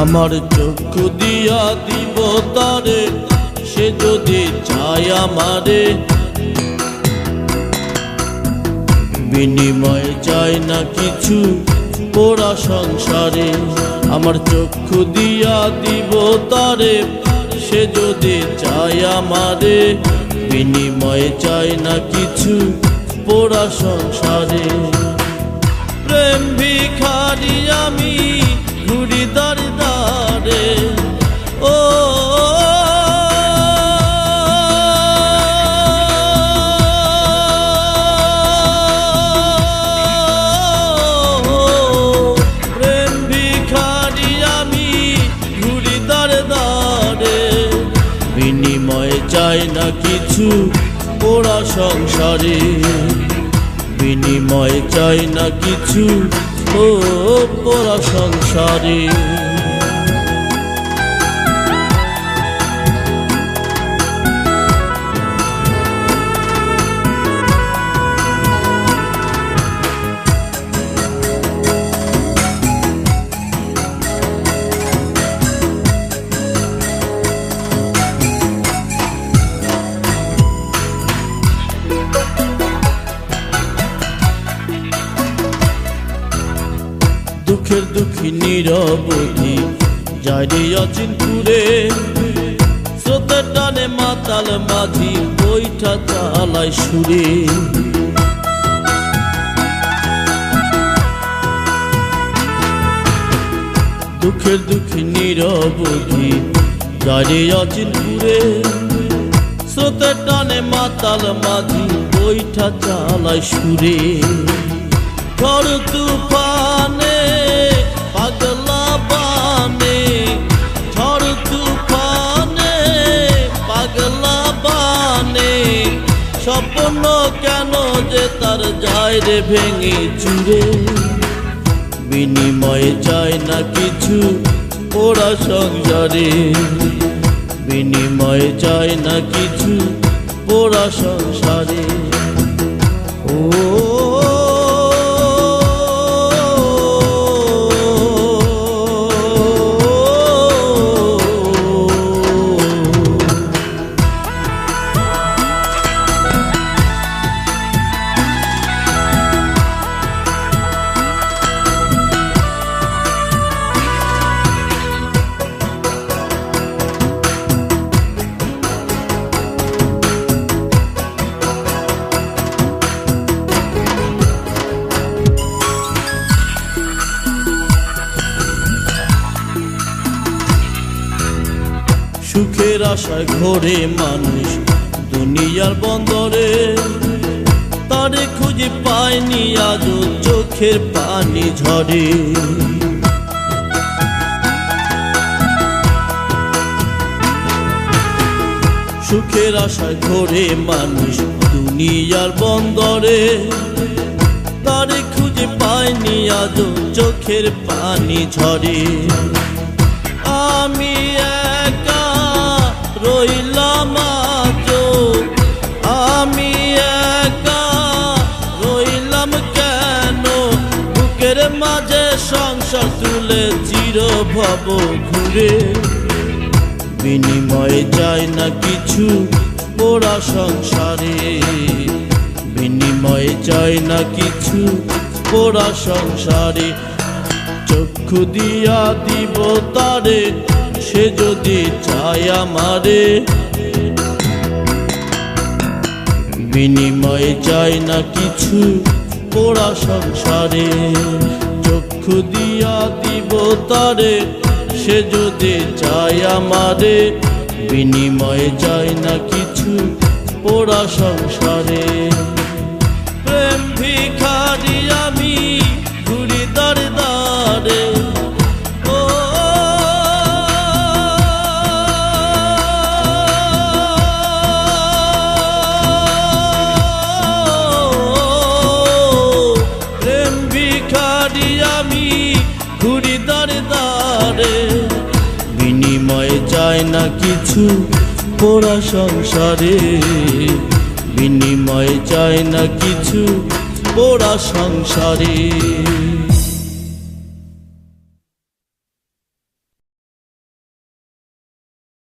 আমার চক্ষু দিয়া দিব তারে, সে যদি চায় আমারে। বিনিময় চাই না কিছু পোড়া সংসারে। আমার চক্ষু দিয়া দিব তারে, সে যদি চায় আমারে। বিনিময় চাই না কিছু পোড়া সংসারে। প্রেম ভিখারি আমি ঘুরি দাঁড়ে দাঁড়ে, ও প্রেম ভিখারি আমি ঘুরি দাঁড়ে দাঁড়ে। বিনিময় চাই না কিছু পোড়া সংসারে। বিনিময় চাই না কিছু ও পোড়া সংসারে। দুঃখের দুঃখী নিরবধি যায় রে অচিনপুরে। স্রোতের টানে মাতাল মাঝি বৈঠা চালায় সুরে। দুঃখের দুঃখী নিরবধি যায় রে অচিনপুরে। স্রোতের টানে মাতাল মাঝি বৈঠা চালায় সুরে। ঝড় তুফানে পাগলা বানে, ঝড় তুফানে পাগলা বানে। স্বপ্ন কেন যে তার যায় রে ভেঙে চুরে। বিনিময় চায় না কিছু পোড়া সংসারে। বিনিময় চায় না কিছু পোড়া সংসারে। ও সুখের আশায় ঘোরে মানুষ দুনিয়ার বন্দরে। তারে খুঁজে পায়নি আজও চোখের পানি ঝরে। সুখের আশায় ঘোরে মানুষ দুনিয়ার বন্দরে। তারে খুঁজে পায়নি আজও চোখের পানি ঝরে। আমি একা রইলাম আজো, আমি একা রইলাম কেন। বুকের মাঝে সংসার তুলে চির ভব ঘুরে। বিনিময় চাই না কিছু পোড়া সংসারে। বিনিময় চাই না কিছু পোড়া সংসারে। চক্ষু দিয়া দিব তারে, সে যদি চায় আমারে। বিনিময় চাই না কিছু পোড়া সংসারে। চক্ষু দিয়া দিব তারে, সে যদি চায় আমারে। বিনিময় চাই না কিছু পোড়া সংসারে। প্রেম ভিখারি আমি ঘুরি দাঁড়ে দাঁড়ে, ও প্রেম ভিখারি আমি ঘুরি দাঁড়ে দাঁড়ে। বিনিময় চাই না কিছু পোড়া সংসারে। বিনিময় চাই না কিছু পোড়া সংসারে।